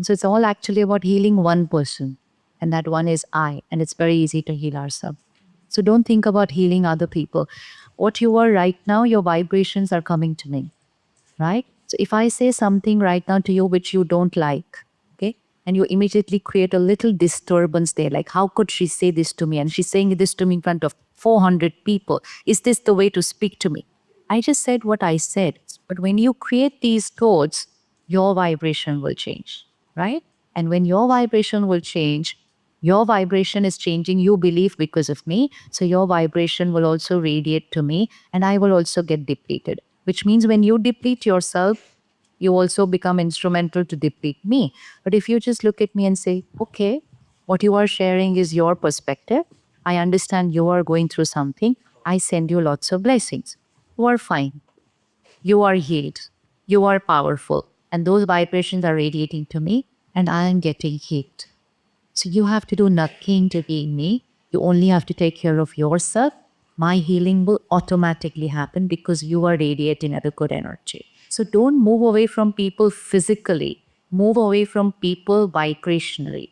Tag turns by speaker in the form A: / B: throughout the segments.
A: So it's all actually about healing one person, and that one is I, and it's very easy to heal ourselves. So don't think about healing other people. What you are right now, your vibrations are coming to me, right? So if I say something right now to you which you don't like, okay, and you immediately create a little disturbance there, like, how could she say this to me? And she's saying this to me in front of 400 people. Is this the way to speak to me? I just said what I said. But when you create these thoughts, your vibration will change, right? And when your vibration will change, your vibration is changing, you believe, because of me. So your vibration will also radiate to me, and I will also get depleted. Which means when you deplete yourself, you also become instrumental to deplete me. But if you just look at me and say, okay, what you are sharing is your perspective. I understand you are going through something. I send you lots of blessings. You are fine. You are healed. You are powerful. And those vibrations are radiating to me, and I am getting healed. So you have to do nothing to heal me. You only have to take care of yourself. My healing will automatically happen because you are radiating at a good energy. So don't move away from people physically. Move away from people vibrationally.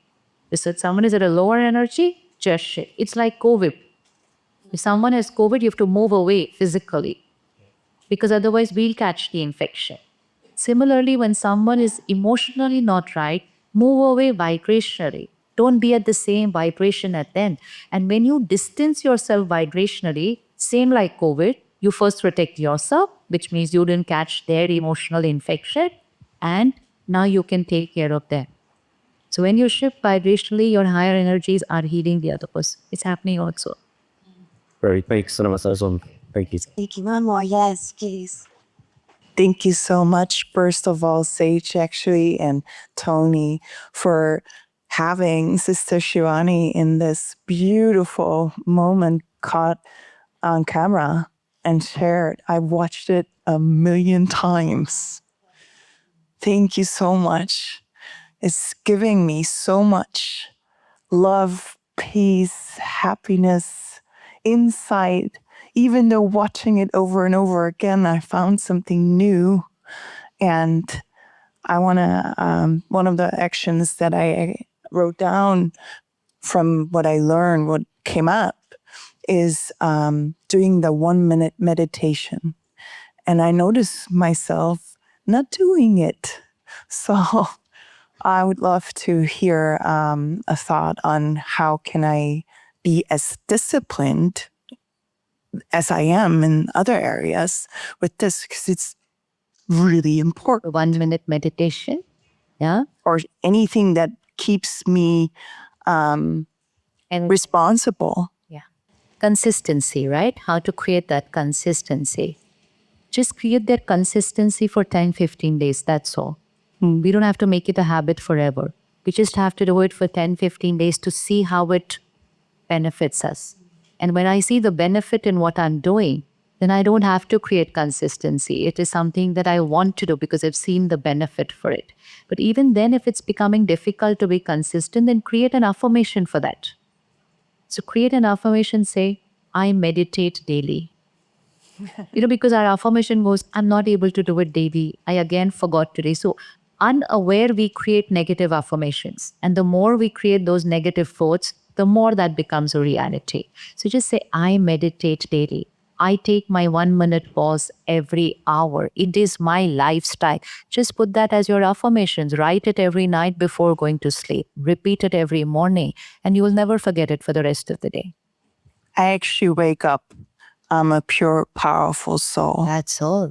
A: So if someone is at a lower energy, just shit. It's like COVID. If someone has COVID, you have to move away physically because otherwise we'll catch the infection. Similarly, when someone is emotionally not right, move away vibrationally. Don't be at the same vibration at them. And when you distance yourself vibrationally, same like COVID, you first protect yourself, which means you didn't catch their emotional infection, and now you can take care of them. So when you shift vibrationally, your higher energies are healing the other person. It's happening also.
B: Very thanks, Sanama. Thank you.
C: Thank you, one more. Yes, please.
D: Thank you so much, first of all, Sage, actually, and Tony, for having Sister Shivani in this beautiful moment caught on camera and shared. I've watched it a million times. Thank you so much. It's giving me so much love, peace, happiness, insight. Even though watching it over and over again, I found something new. And I want to, one of the actions that I wrote down from what I learned, what came up, is doing the 1 minute meditation. And I noticed myself not doing it. So I would love to hear a thought on how can I be as disciplined as I am in other areas with this, because it's really important.
A: 1 minute meditation. Yeah.
D: Or anything that keeps me
A: And
D: responsible.
A: consistency, right? How to create that consistency. Just create that consistency for 10, 15 days. That's all. We don't have to make it a habit forever. We just have to do it for 10, 15 days to see how it benefits us. And when I see the benefit in what I'm doing, then I don't have to create consistency. It is something that I want to do because I've seen the benefit for it. But even then, if it's becoming difficult to be consistent, then create an affirmation for that. So create an affirmation, say, I meditate daily. Because our affirmation goes, I'm not able to do it daily. I again forgot today. So unaware, we create negative affirmations. And the more we create those negative thoughts, the more that becomes a reality. So just say, I meditate daily. I take my 1 minute pause every hour. It is my lifestyle. Just put that as your affirmations. Write it every night before going to sleep. Repeat it every morning, and you will never forget it for the rest of the day.
D: I actually wake up. I'm a pure, powerful soul.
A: That's all.